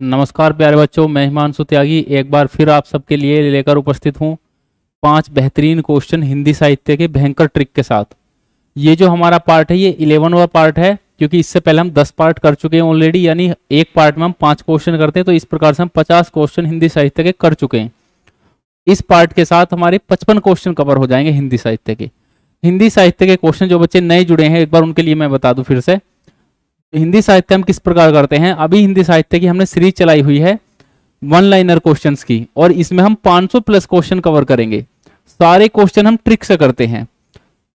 नमस्कार प्यारे बच्चों, मैं हिमांशु त्यागी एक बार फिर आप सबके लिए लेकर उपस्थित हूँ 5 बेहतरीन क्वेश्चन हिंदी साहित्य के भयंकर ट्रिक के साथ। ये जो हमारा पार्ट है ये 11वां पार्ट है, क्योंकि इससे पहले हम 10 पार्ट कर चुके हैं ऑलरेडी, यानी एक पार्ट में हम 5 क्वेश्चन करते हैं, तो इस प्रकार से हम 50 क्वेश्चन हिंदी साहित्य के कर चुके हैं। इस पार्ट के साथ हमारे 55 क्वेश्चन कवर हो जाएंगे हिंदी साहित्य के। हिंदी साहित्य के क्वेश्चन जो बच्चे नए जुड़े हैं एक बार उनके लिए मैं बता दूं फिर से, हिंदी साहित्य हम किस प्रकार करते हैं। अभी हिंदी साहित्य की हमने सीरीज चलाई हुई है 1 लाइनर क्वेश्चंस की, और इसमें हम 500 प्लस क्वेश्चन कवर करेंगे। सारे क्वेश्चन हम ट्रिक से करते हैं,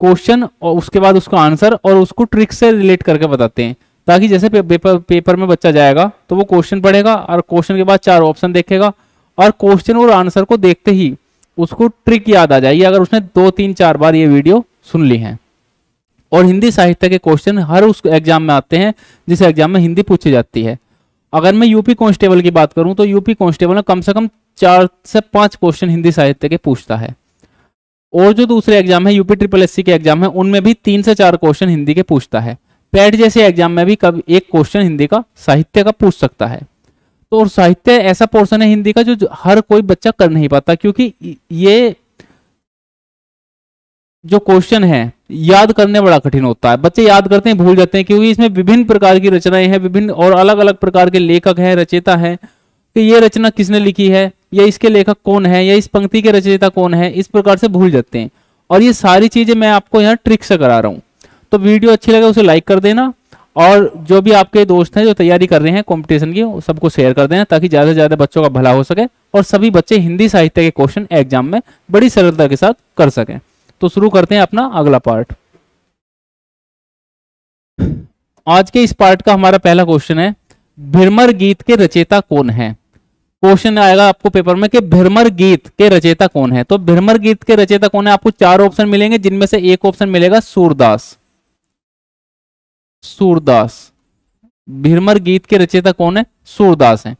क्वेश्चन और उसके बाद उसका आंसर और उसको ट्रिक से रिलेट करके बताते हैं, ताकि जैसे पेपर में बच्चा जाएगा तो वो क्वेश्चन पढ़ेगा और क्वेश्चन के बाद 4 ऑप्शन देखेगा और क्वेश्चन और आंसर को देखते ही उसको ट्रिक याद आ जाएगी, अगर उसने 2, 3, 4 बार ये वीडियो सुन ली है। और हिंदी साहित्य के क्वेश्चन हर उस एग्जाम में आते हैं जिस एग्जाम में हिंदी पूछी जाती है। अगर मैं यूपी कांस्टेबल की बात करूं तो यूपी कांस्टेबल में कम से कम 4 से 5 क्वेश्चन हिंदी साहित्य के पूछता है, और जो दूसरे एग्जाम है यूपी SSS के एग्जाम है उनमें भी 3 से 4 क्वेश्चन हिंदी के पूछता है। पैट जैसे एग्जाम में भी कभी एक क्वेश्चन हिंदी का साहित्य का पूछ सकता है। तो और साहित्य ऐसा पोर्शन है हिंदी का जो हर कोई बच्चा कर नहीं पाता, क्योंकि ये जो क्वेश्चन है याद करने बड़ा कठिन होता है। बच्चे याद करते हैं भूल जाते हैं, क्योंकि इसमें विभिन्न प्रकार की रचनाएं हैं, विभिन्न और अलग अलग प्रकार के लेखक हैं, रचयिता हैं कि ये रचना किसने लिखी है, या इसके लेखक कौन है, या इस पंक्ति के रचयिता कौन है, इस प्रकार से भूल जाते हैं। और ये सारी चीजें मैं आपको यहाँ ट्रिक से करा रहा हूँ। तो वीडियो अच्छी लगे उसे लाइक कर देना, और जो भी आपके दोस्त हैं जो तैयारी कर रहे हैं कॉम्पिटिशन की सबको शेयर कर देना, ताकि ज्यादा से ज्यादा बच्चों का भला हो सके और सभी बच्चे हिंदी साहित्य के क्वेश्चन एग्जाम में बड़ी सरलता के साथ कर सकें। तो शुरू करते हैं अपना अगला पार्ट। आज के इस पार्ट का हमारा पहला क्वेश्चन है, भ्रमर गीत के रचयिता कौन है। क्वेश्चन आएगा आपको पेपर में कि भ्रमर गीत के रचयिता कौन है। तो भ्रमर गीत के रचयिता कौन है, आपको 4 ऑप्शन मिलेंगे, जिनमें से एक ऑप्शन मिलेगा सूरदास। सूरदास भ्रमर गीत के रचयिता कौन है, सूरदास है।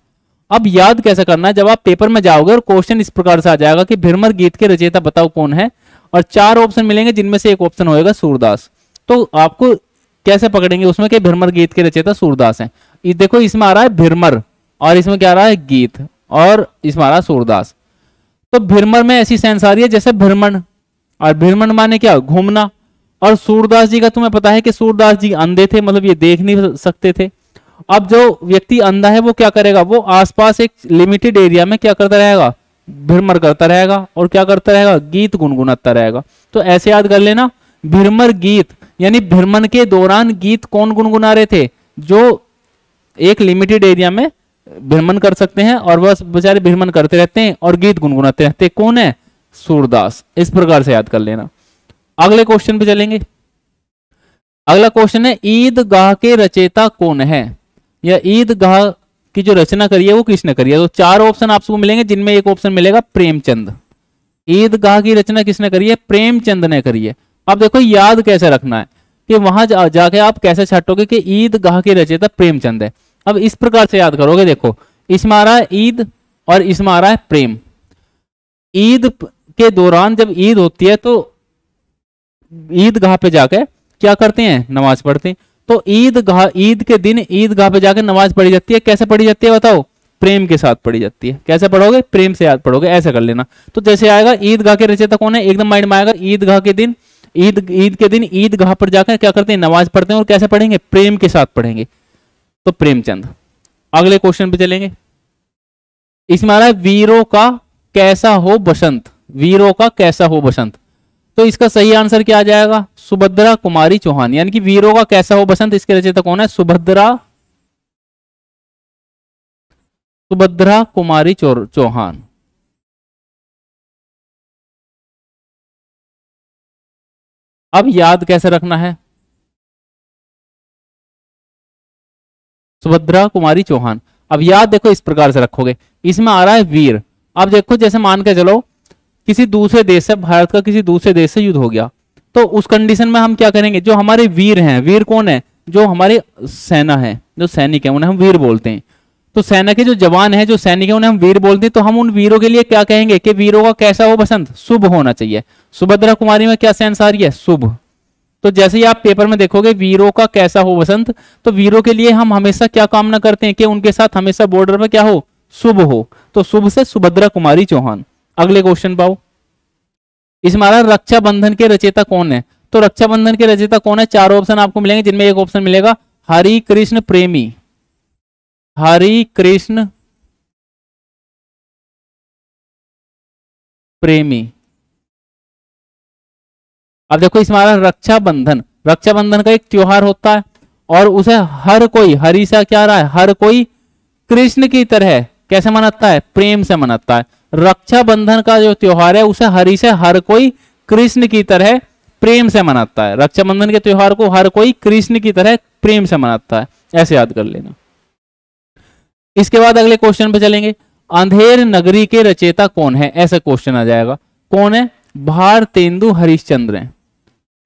अब याद कैसे करना है, जब आप पेपर में जाओगे और क्वेश्चन इस प्रकार से आ जाएगा कि भ्रमर गीत के रचयिता बताओ कौन है, और 4 ऑप्शन मिलेंगे जिनमें से एक ऑप्शन होएगा सूरदास। तो आपको कैसे पकड़ेंगे उसमें कि भ्रमर गीत के रचयिता सूरदास हैं। ये देखो, इसमें आ रहा है भ्रमर और इसमें क्या आ रहा है गीत, और इसमें आ रहा है सूरदास। तो भ्रमर में ऐसी सेंस आ रही है जैसे भ्रमण, और भ्रमण माने क्या, घूमना। और सूरदास जी का तुम्हें पता है कि सूरदास जी अंधे थे, मतलब ये देख नहीं सकते थे। अब जो व्यक्ति अंधा है वो क्या करेगा, वो आसपास एक लिमिटेड एरिया में क्या करता रहेगा, भ्रमर करता रहेगा, और क्या करता रहेगा, गीत गुनगुनाता रहेगा। तो ऐसे याद कर लेना, भ्रमर गीत यानी भ्रमण के दौरान गीत कौन गुनगुना रहे थे, जो एक लिमिटेड एरिया में भ्रमण कर सकते हैं, और बस बेचारे भ्रमण करते रहते हैं और गीत गुनगुनाते रहते हैं। कौन है, सूरदास। इस प्रकार से याद कर लेना। अगले क्वेश्चन पे चलेंगे। अगला क्वेश्चन है, ईदगाह के रचयिता कौन है, या ईदगाह की जो रचना करी है वो किसने करी है। तो 4 ऑप्शन आपको मिलेंगे, जिनमें एक ऑप्शन मिलेगा प्रेमचंद। ईदगाह की रचना किसने करी है, प्रेमचंद ने करी है। अब देखो याद कैसे रखना है कि वहां जाके आप कैसे छाटोगे कि ईदगाह के रचयिता प्रेमचंद है। अब इस प्रकार से याद करोगे, देखो इसमें आ रहा है ईद और इसमें आ रहा है प्रेम। ईद के दौरान जब ईद होती है तो ईदगाह पे जाके क्या करते हैं, नमाज पढ़ते हैं। तो ईद के दिन ईदगाह पे जाके नमाज पढ़ी जाती है। कैसे पढ़ी जाती है बताओ, प्रेम के साथ पढ़ी जाती है। कैसे पढ़ोगे, प्रेम से याद पढ़ोगे, ऐसा कर लेना। तो जैसे आएगा ईदगाह के रचयिता कौन है, एकदम माइंड में आएगा ईदगाह के दिन, ईद के दिन ईदगाह पर जाकर क्या करते हैं, नमाज पढ़ते हैं। और कैसे पढ़ेंगे, प्रेम के साथ पढ़ेंगे, तो प्रेमचंद। अगले क्वेश्चन पे चलेंगे। इसमें आ रहा है, वीरों का कैसा हो बसंत। वीरों का कैसा हो बसंत, तो इसका सही आंसर क्या आ जाएगा, सुभद्रा कुमारी चौहान। यानी कि वीरों का कैसा हो बसंत, इसके रचयिता कौन है, सुभद्रा कुमारी चौहान। अब याद कैसे रखना है, सुभद्रा कुमारी चौहान। अब याद देखो इस प्रकार से रखोगे, इसमें आ रहा है वीर। अब देखो जैसे मान के चलो किसी दूसरे देश से, भारत का किसी दूसरे देश से युद्ध हो गया, तो उस कंडीशन में हम क्या करेंगे, जो हमारे वीर हैं, वीर कौन है, जो हमारे सेना है, जो सैनिक है उन्हें हम वीर बोलते हैं। तो सेना के जो जवान हैं, जो सैनिक है, उन्हें हम वीर बोलते हैं। तो हम उन वीरों के लिए क्या कहेंगे कि वीरों का कैसा हो बसंत, शुभ होना चाहिए। सुभद्रा कुमारी में क्या सेंस आ रही है, शुभ। तो जैसे ही आप पेपर में देखोगे वीरों का कैसा हो वसंत, तो वीरों के लिए हम हमेशा क्या कामना करते हैं कि उनके साथ हमेशा बॉर्डर पर क्या हो, शुभ हो। तो शुभ से सुभद्रा कुमारी चौहान। अगले क्वेश्चन पाओ, इसमें आ रहा है रक्षाबंधन के रचयिता कौन है। तो रक्षाबंधन के रचयिता कौन है, चार ऑप्शन आपको मिलेंगे जिनमें एक ऑप्शन मिलेगा हरि कृष्ण प्रेमी, हरि कृष्ण प्रेमी। अब देखो इसमें आ रहा है रक्षाबंधन, रक्षाबंधन का एक त्योहार होता है और उसे हर कोई, हरि से क्या आ रहा है, हर कोई कृष्ण की तरह कैसे मनाता है, प्रेम से मनाता है। रक्षाबंधन का जो त्योहार है उसे हरि से हर कोई कृष्ण की तरह प्रेम से मनाता है। रक्षाबंधन के त्योहार को हर कोई कृष्ण की तरह प्रेम से मनाता है, ऐसे याद कर लेना। इसके बाद अगले क्वेश्चन पे चलेंगे, अंधेर नगरी के रचयिता कौन है, ऐसा क्वेश्चन आ जाएगा। कौन है, भारतेंदु हरिश्चंद्र है,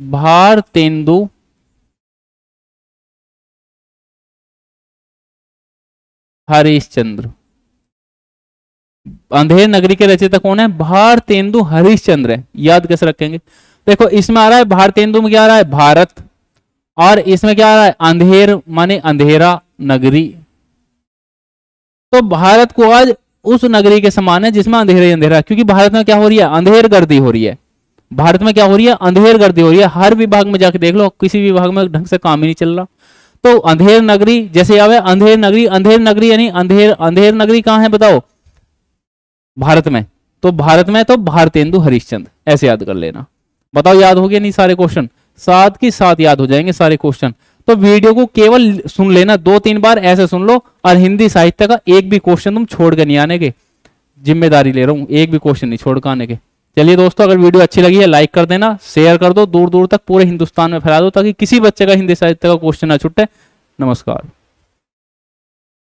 भारतेंदु हरिश्चंद्र। अंधेर नगरी के रचयिता कौन है, भारतेंदु हरिश्चंद्र है। याद कैसे रखेंगे, देखो इसमें आ रहा है भारतेंदु में क्या आ रहा है, भारत, और इसमें क्या आ रहा है, अंधेर माने अंधेरा नगरी। तो भारत को आज उस नगरी के समान है जिसमें अंधेरा ही अंधेरा, क्योंकि भारत में क्या हो रही है, अंधेर गर्दी हो रही है। भारत में क्या हो रही है, अंधेर गर्दी हो रही है। हर विभाग में जाके देख लो, किसी विभाग में ढंग से काम ही नहीं चल रहा। तो अंधेर नगरी जैसे आवे, अंधेर नगरी, अंधेर नगरी यानी अंधेर, अंधेर नगरी कहां है बताओ, भारत में। तो भारत में तो भारतेंदु हरिश्चंद्र, ऐसे याद कर लेना। बताओ याद हो गया नहीं सारे क्वेश्चन, साथ के साथ याद हो जाएंगे सारे क्वेश्चन। तो वीडियो को केवल सुन लेना, 2-3 बार ऐसे सुन लो, और हिंदी साहित्य का एक भी क्वेश्चन तुम छोड़ के नहीं आने के, जिम्मेदारी ले रहा हूं, एक भी क्वेश्चन नहीं छोड़ के आने के। चलिए दोस्तों, अगर वीडियो अच्छी लगी है लाइक कर देना, शेयर कर दो, दूर दूर तक पूरे हिंदुस्तान में फैला दो, ताकि किसी बच्चे का हिंदी साहित्य का क्वेश्चन ना छूटे। नमस्कार।